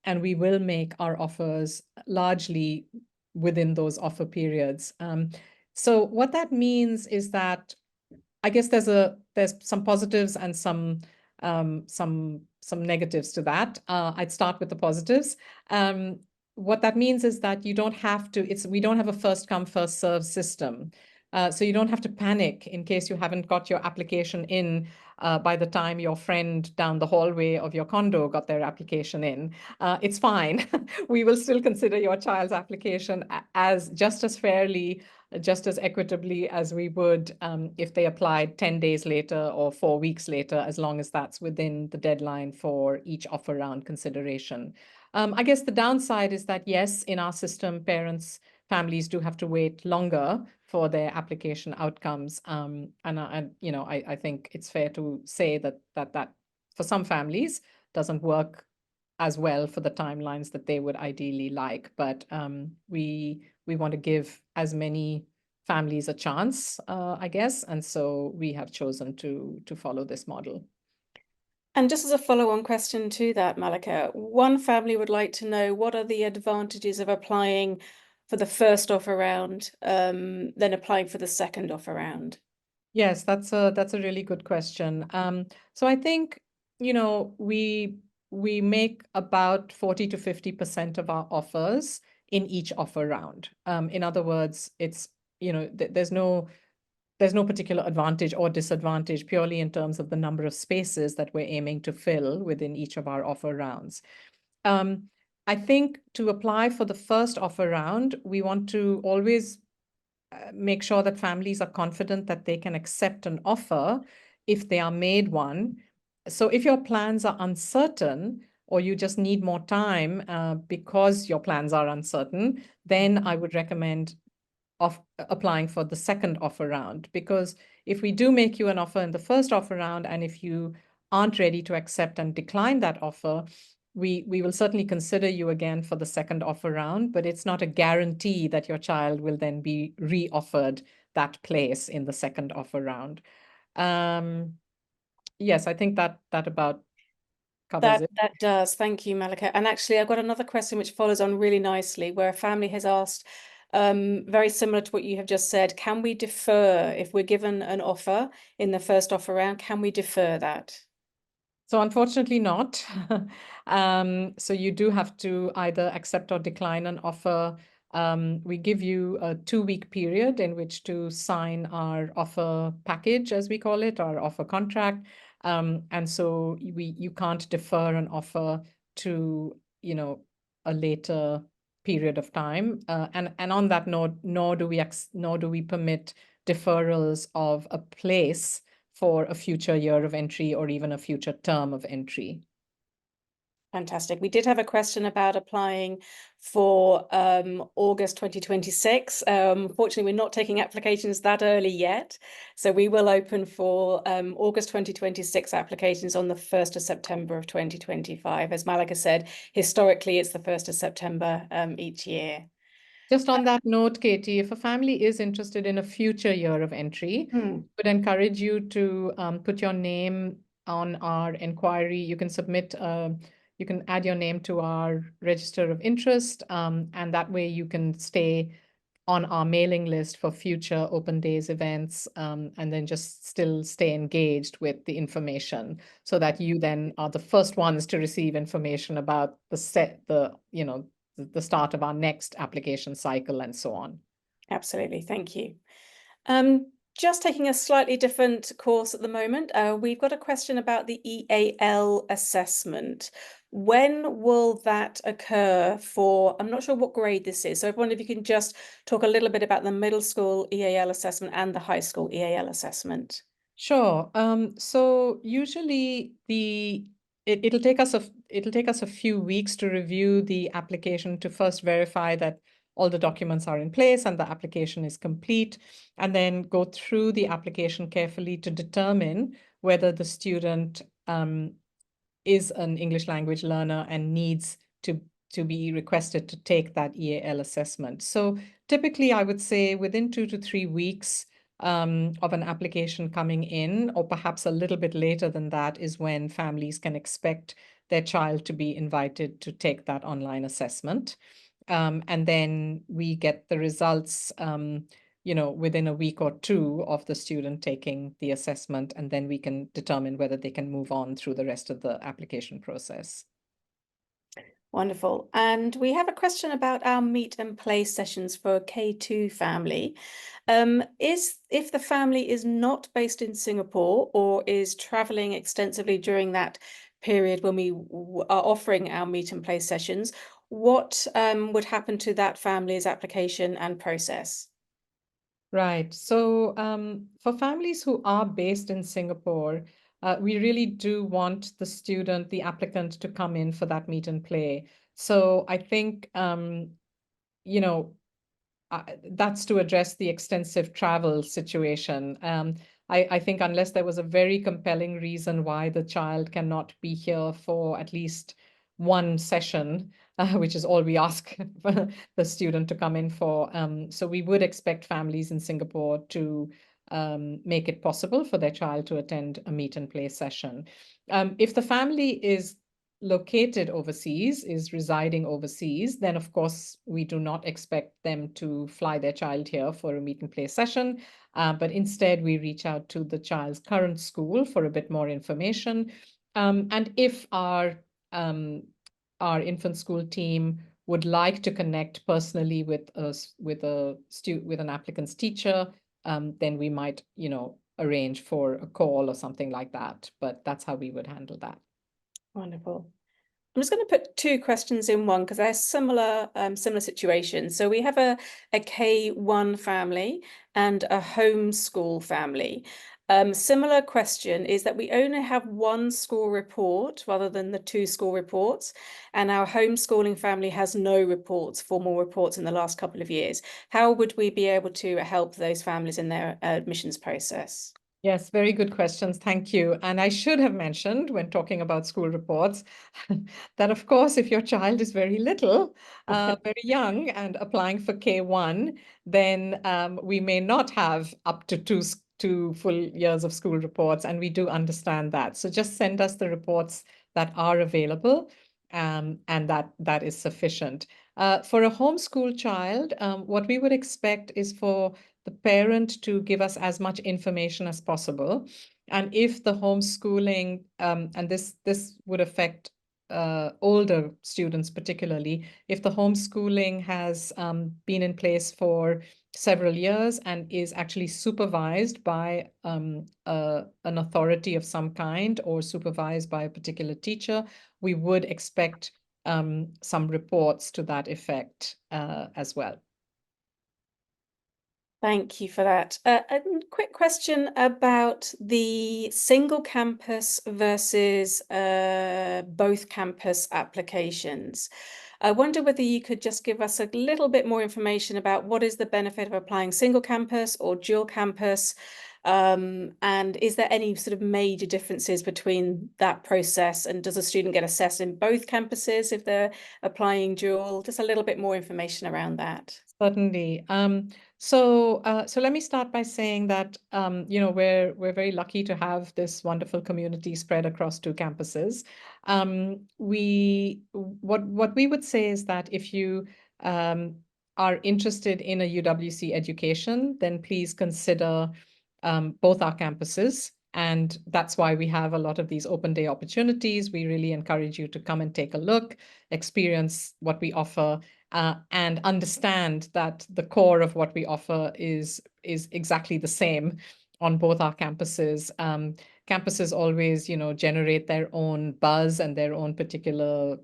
S1: And we will make our offers largely within those offer periods. So what that means is that I guess there's some positives and some negatives to that. I'd start with the positives. What that means is that you don't have to. We don't have a first come first serve system, so you don't have to panic in case you haven't got your application in by the time your friend down the hallway of your condo got their application in. It's fine. We will still consider your child's application as just as fairly, just as equitably as we would if they applied 10 days later or 4 weeks later, as long as that's within the deadline for each offer round consideration. I guess the downside is that, yes, in our system, families do have to wait longer for their application outcomes. I think it's fair to say that for some families doesn't work as well for the timelines that they would ideally like. But we want to give as many families a chance, I guess, and so we have chosen to follow this model.
S2: And just as a follow-on question to that, Mallika, one family would like to know, what are the advantages of applying for the first offer round, then applying for the second offer round?
S1: Yes, that's a really good question. So I think, we make about 40 to 50% of our offers in each offer round. In other words, it's, there's no particular advantage or disadvantage purely in terms of the number of spaces that we're aiming to fill within each of our offer rounds. Um, I think to apply for the first offer round, we want to always make sure that families are confident that they can accept an offer if they are made one. So if your plans are uncertain or you just need more time because your plans are uncertain, then I would recommend of applying for the second offer round. Because if we do make you an offer in the first offer round, and if you aren't ready to accept and decline that offer, we will certainly consider you again for the second offer round, but it's not a guarantee that your child will then be re-offered that place in the second offer round. Yes, I think that about covers it.
S2: That does. Thank you, Mallika. And actually, I've got another question which follows on really nicely, where a family has asked, very similar to what you have just said, can we defer if we're given an offer in the first offer round? Can we defer that?
S1: So unfortunately not. So you do have to either accept or decline an offer. We give you a 2-week period in which to sign our offer package, as we call it, our offer contract. And so you can't defer an offer to, a later period of time. And on that note, nor do we permit deferrals of a place for a future year of entry or even a future term of entry.
S2: Fantastic. We did have a question about applying for August 2026. Fortunately, we're not taking applications that early yet. So we will open for August 2026 applications on the 1st of September of 2025. As Mallika said, historically, it's the 1st of September each year.
S1: Just on that note, Katie, if a family is interested in a future year of entry,
S2: Hmm.
S1: would encourage you to put your name on our inquiry. You can add your name to our register of interest, and that way you can stay on our mailing list for future open days events, and then just still stay engaged with the information so that you then are the first ones to receive information about the start of our next application cycle and so on.
S2: Absolutely. Thank you. Just taking a slightly different course at the moment. We've got a question about the EAL assessment. When will that occur for, I'm not sure what grade this is. So I wonder if you can just talk a little bit about the middle school EAL assessment and the high school EAL assessment.
S1: Sure. So usually it'll take us a few weeks to review the application to first verify that all the documents are in place and the application is complete, and then go through the application carefully to determine whether the student is an English language learner and needs to be requested to take that EAL assessment. So typically, I would say within 2 to 3 weeks of an application coming in, or perhaps a little bit later than that, is when families can expect their child to be invited to take that online assessment. And then we get the results, within a week or two of the student taking the assessment, and then we can determine whether they can move on through the rest of the application process.
S2: Wonderful. And we have a question about our meet and play sessions for a K2 family. If the family is not based in Singapore or is traveling extensively during that period when we are offering our meet and play sessions, what would happen to that family's application and process?
S1: Right. So for families who are based in Singapore, we really do want the applicant to come in for that meet and play. So I think, you know, that's to address the extensive travel situation. I think unless there was a very compelling reason why the child cannot be here for at least one session, which is all we ask the student to come in for. So we would expect families in Singapore to make it possible for their child to attend a meet and play session. If the family is located overseas, is residing overseas, then of course we do not expect them to fly their child here for a meet and play session, but instead we reach out to the child's current school for a bit more information. And if our infant school team would like to connect personally with an applicant's teacher, then we might, arrange for a call or something like that. But that's how we would handle that.
S2: Wonderful. I'm just going to put two questions in one because they're similar situations. So we have a K1 family and a homeschool family. Similar question is that we only have one school report rather than the two school reports, and our homeschooling family has no formal reports in the last couple of years. How would we be able to help those families in their admissions process?
S1: Yes, very good questions. Thank you. And I should have mentioned when talking about school reports that, of course, if your child is very little, very young, and applying for K1, then we may not have up to two full years of school reports. And we do understand that. So just send us the reports that are available, and that is sufficient. For a homeschool child, what we would expect is for the parent to give us as much information as possible. And if the homeschooling, and this would affect older students particularly, if the homeschooling has been in place for several years and is actually supervised by an authority of some kind or supervised by a particular teacher, we would expect some reports to that effect as well.
S2: Thank you for that. A quick question about the single campus versus both campus applications. I wonder whether you could just give us a little bit more information about what is the benefit of applying single campus or dual campus, and is there any sort of major differences between that process, and does a student get assessed in both campuses if they're applying dual? Just a little bit more information around that.
S1: Certainly. So let me start by saying that we're very lucky to have this wonderful community spread across two campuses. What we would say is that if you are interested in a UWC education, then please consider both our campuses. And that's why we have a lot of these open day opportunities. We really encourage you to come and take a look, experience what we offer, and understand that the core of what we offer is exactly the same on both our campuses. Campuses always, generate their own buzz and their own particular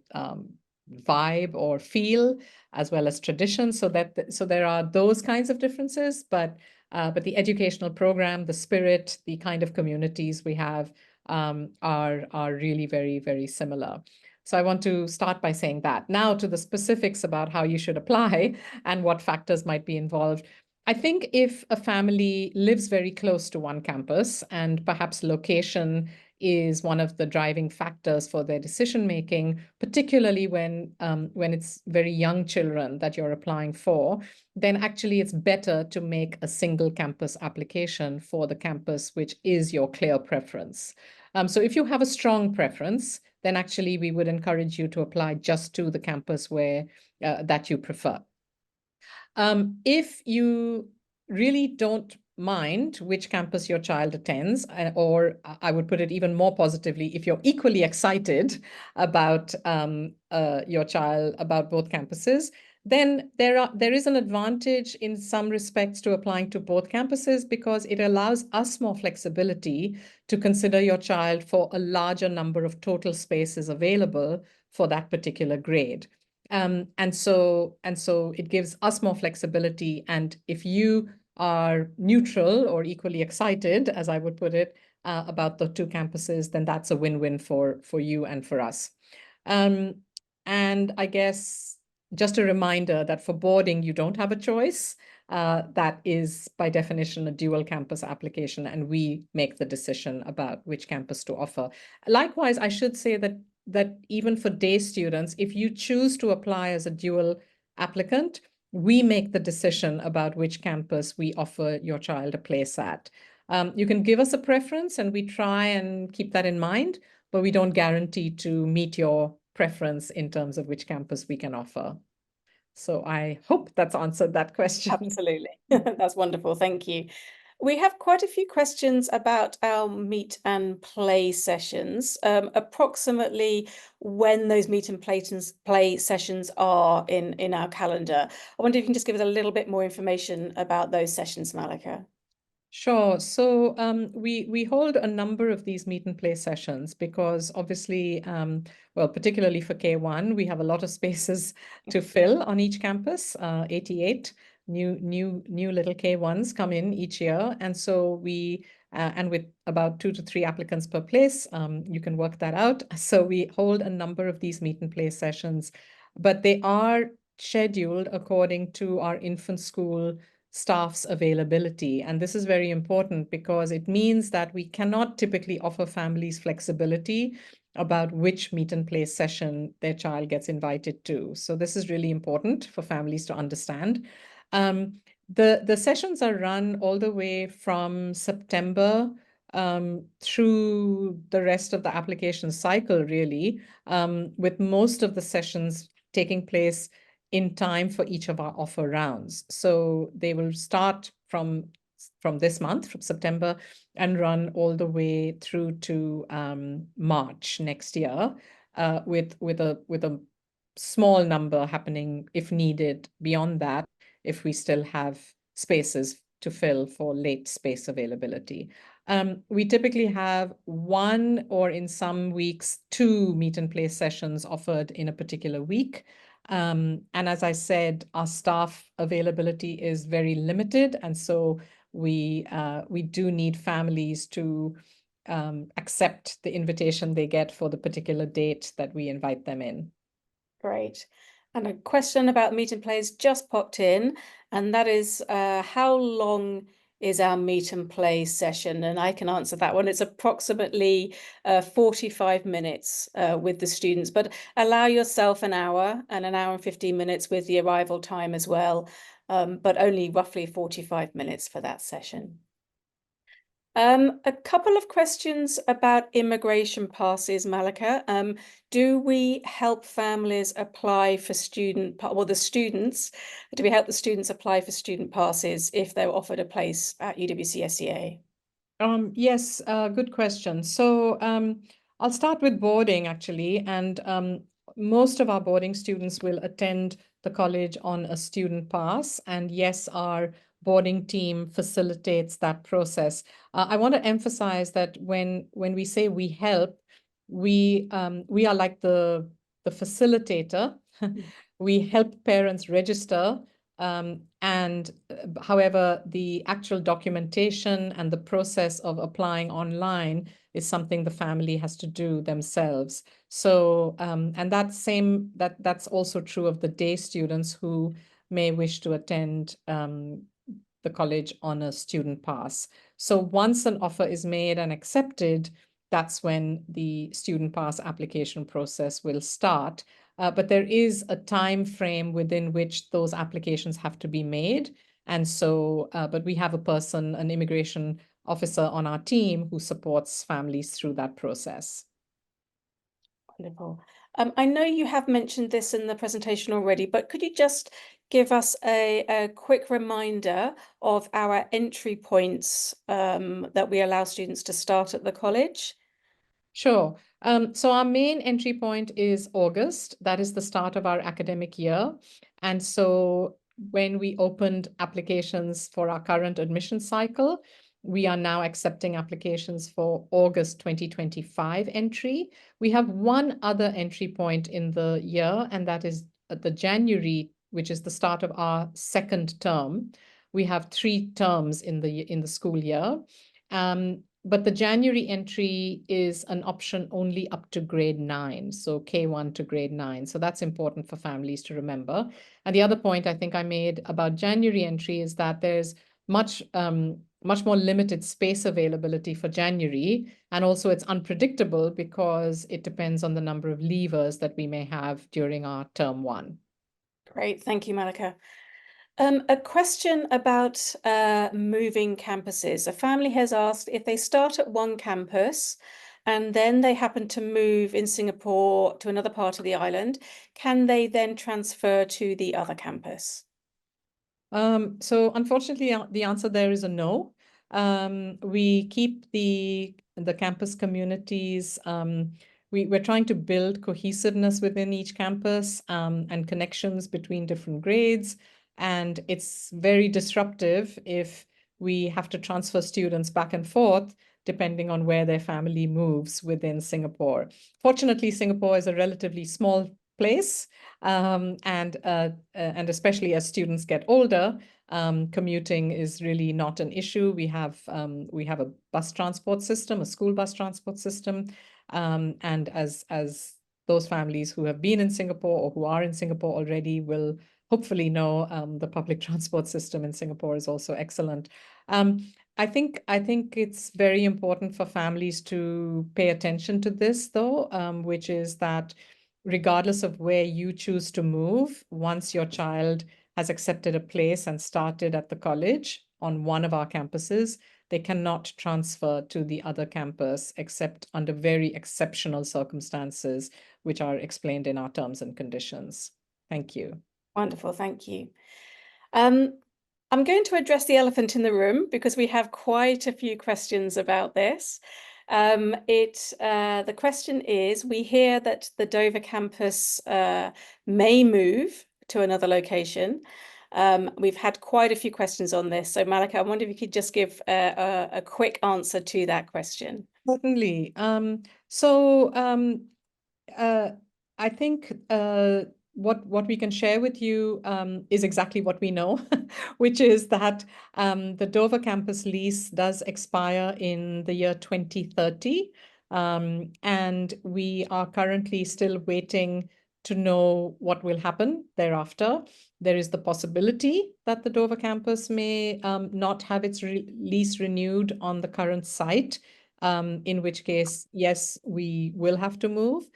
S1: vibe or feel, as well as tradition. So there are those kinds of differences, but the educational program, the spirit, the kind of communities we have are really very, very similar. So I want to start by saying that. Now to the specifics about how you should apply and what factors might be involved. I think if a family lives very close to one campus and perhaps location is one of the driving factors for their decision making, particularly when it's very young children that you're applying for, then actually it's better to make a single campus application for the campus which is your clear preference. So if you have a strong preference, then actually we would encourage you to apply just to the campus where that you prefer. If you really don't mind which campus your child attends, or I would put it even more positively, if you're equally excited about your child, about both campuses, then there is an advantage in some respects to applying to both campuses because it allows us more flexibility to consider your child for a larger number of total spaces available for that particular grade. And so it gives us more flexibility. And if you are neutral or equally excited, as I would put it, about the two campuses, then that's a win-win for you and for us. And I guess just a reminder that for boarding, you don't have a choice. That is by definition a dual campus application, and we make the decision about which campus to offer. Likewise, I should say that even for day students, if you choose to apply as a dual applicant, we make the decision about which campus we offer your child a place at. You can give us a preference and we try and keep that in mind, but we don't guarantee to meet your preference in terms of which campus we can offer. So I hope that's answered that question.
S2: Absolutely. That's wonderful. Thank you. We have quite a few questions about our meet and play sessions, approximately when those meet and play sessions are in our calendar. I wonder if you can just give us a little bit more information about those sessions, Mallika.
S1: Sure. So we hold a number of these meet and play sessions because obviously, well, particularly for K1, we have a lot of spaces to fill on each campus. 88 new little K1s come in each year, and so we and with about 2 to 3 applicants per place, you can work that out. So we hold a number of these meet and play sessions, but they are scheduled according to our infant school staff's availability. And this is very important because it means that we cannot typically offer families flexibility about which meet and play session their child gets invited to. So this is really important for families to understand. The sessions are run all the way from September through the rest of the application cycle, really, with most of the sessions taking place in time for each of our offer rounds. So they will start from from this month, from September, and run all the way through to March next year, with a small number happening if needed beyond that, if we still have spaces to fill for late space availability. We typically have one, or in some weeks, two meet and play sessions offered in a particular week. And as I said, our staff availability is very limited, and so we do need families to accept the invitation they get for the particular date that we invite them in.
S2: Great. And a question about meet and plays just popped in, and that is how long is our meet and play session? And I can answer that one. It's approximately 45 minutes with the students, but allow yourself an hour and 15 minutes with the arrival time as well, but only roughly 45 minutes for that session. A couple of questions about immigration passes, Mallika. Do we help families apply for the students, do we help the students apply for student passes if they're offered a place at Uwcsea?
S1: Yes, good question. So I'll start with boarding, actually, and most of our boarding students will attend the college on a student pass, and yes, our boarding team facilitates that process. I want to emphasize that when we say we help, we are like the facilitator. We help parents register, and however, the actual documentation and the process of applying online is something the family has to do themselves. So, and that's also true of the day students who may wish to attend the college on a student pass. So once an offer is made and accepted, that's when the student pass application process will start. But there is a time frame within which those applications have to be made. And so, but we have a person, an immigration officer on our team who supports families through that process.
S2: Wonderful. I know you have mentioned this in the presentation already, but could you just give us a quick reminder of our entry points that we allow students to start at the college?
S1: Sure. So our main entry point is August. That is the start of our academic year. And so when we opened applications for our current admission cycle, we are now accepting applications for August 2025 entry. We have one other entry point in the year, and that is the January, which is the start of our second term. We have 3 terms in the school year. But the January entry is an option only up to grade 9, so K1 to grade 9. So that's important for families to remember. And the other point I think I made about January entry is that there's much more limited space availability for January. And also it's unpredictable because it depends on the number of leavers that we may have during our term 1.
S2: Great, thank you, Mallika. A question about moving campuses. A family has asked if they start at one campus and then they happen to move in Singapore to another part of the island, can they then transfer to the other campus?
S1: So unfortunately, the answer there is a no. We keep the campus communities. We're trying to build cohesiveness within each campus, and connections between different grades. And it's very disruptive if we have to transfer students back and forth depending on where their family moves within Singapore. Fortunately, Singapore is a relatively small place, and especially as students get older, commuting is really not an issue. We have a bus transport system, a school bus transport system, and as those families who have been in Singapore or who are in Singapore already will hopefully know, the public transport system in Singapore is also excellent. I think it's very important for families to pay attention to this, though, which is that regardless of where you choose to move, once your child has accepted a place and started at the college on one of our campuses, they cannot transfer to the other campus except under very exceptional circumstances, which are explained in our terms and conditions. Thank you.
S2: Wonderful, thank you. I'm going to address the elephant in the room because we have quite a few questions about this. The question is, we hear that the Dover campus may move to another location. We've had quite a few questions on this. So Mallika, I wonder if you could just give a quick answer to that question.
S1: Certainly. So uh, I think what we can share with you is exactly what we know, which is that the Dover campus lease does expire in the year 2030. And we are currently still waiting to know what will happen thereafter. There is the possibility that the Dover campus may not have its lease renewed on the current site, in which case, yes, we will have to move.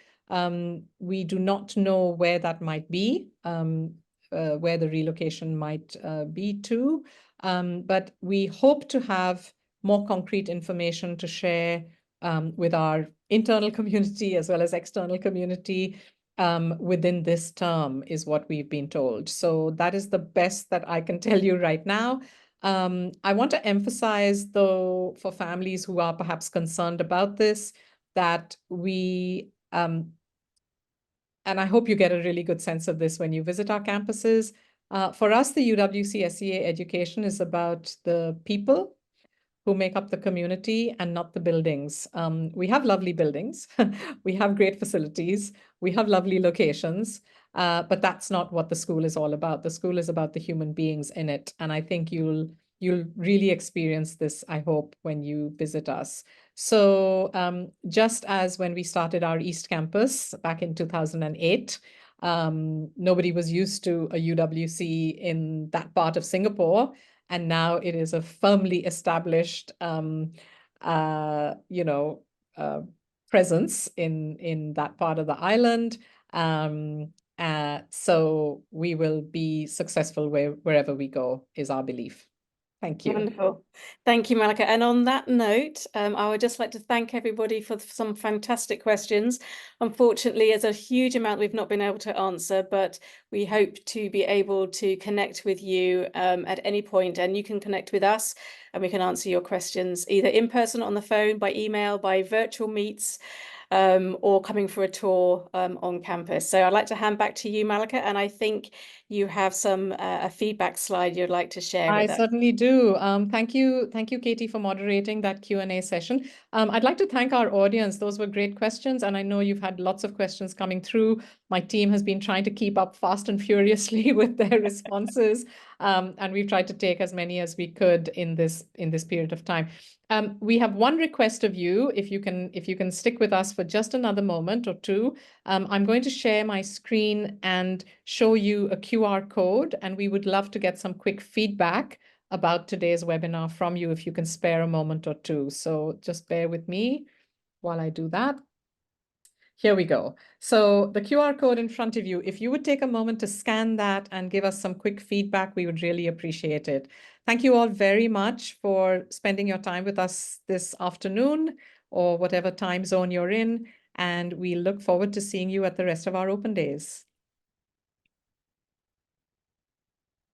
S1: We do not know where that might be, where the relocation might be to, but we hope to have more concrete information to share with our internal community as well as external community within this term, is what we've been told. So that is the best that I can tell you right now. I want to emphasize, though, for families who are perhaps concerned about this, that and I hope you get a really good sense of this when you visit our campuses. For us, the UWC education is about the people who make up the community and not the buildings. We have lovely buildings, we have great facilities, we have lovely locations, but that's not what the school is all about. The school is about the human beings in it, and I think you'll really experience this, I hope, when you visit us. So just as when we started our East Campus back in 2008, nobody was used to a UWC in that part of Singapore. And now it is a firmly established, you know, presence in that part of the island. So we will be successful wherever we go, is our belief. Thank you.
S2: Wonderful. Thank you, Mallika. And on that note, I would just like to thank everybody for some fantastic questions. Unfortunately, there's a huge amount we've not been able to answer, but we hope to be able to connect with you at any point, and you can connect with us and we can answer your questions either in person, on the phone, by email, by virtual meets, or coming for a tour on campus. So I'd like to hand back to you, Mallika, and I think you have a feedback slide you'd like to share
S1: I
S2: with us.
S1: certainly do. Thank you, Katie, for moderating that Q&A session. I'd like to thank our audience. Those were great questions, and I know you've had lots of questions coming through. My team has been trying to keep up fast and furiously with their responses, and we've tried to take as many as we could in this period of time. We have one request of you, if you can stick with us for just another moment or two. I'm going to share my screen and show you a QR code, and we would love to get some quick feedback about today's webinar from you if you can spare a moment or two. So just bear with me while I do that. Here we go. So the QR code in front of you, if you would take a moment to scan that and give us some quick feedback, we would really appreciate it. Thank you all very much for spending your time with us this afternoon, or whatever time zone you're in, and we look forward to seeing you at the rest of our open days.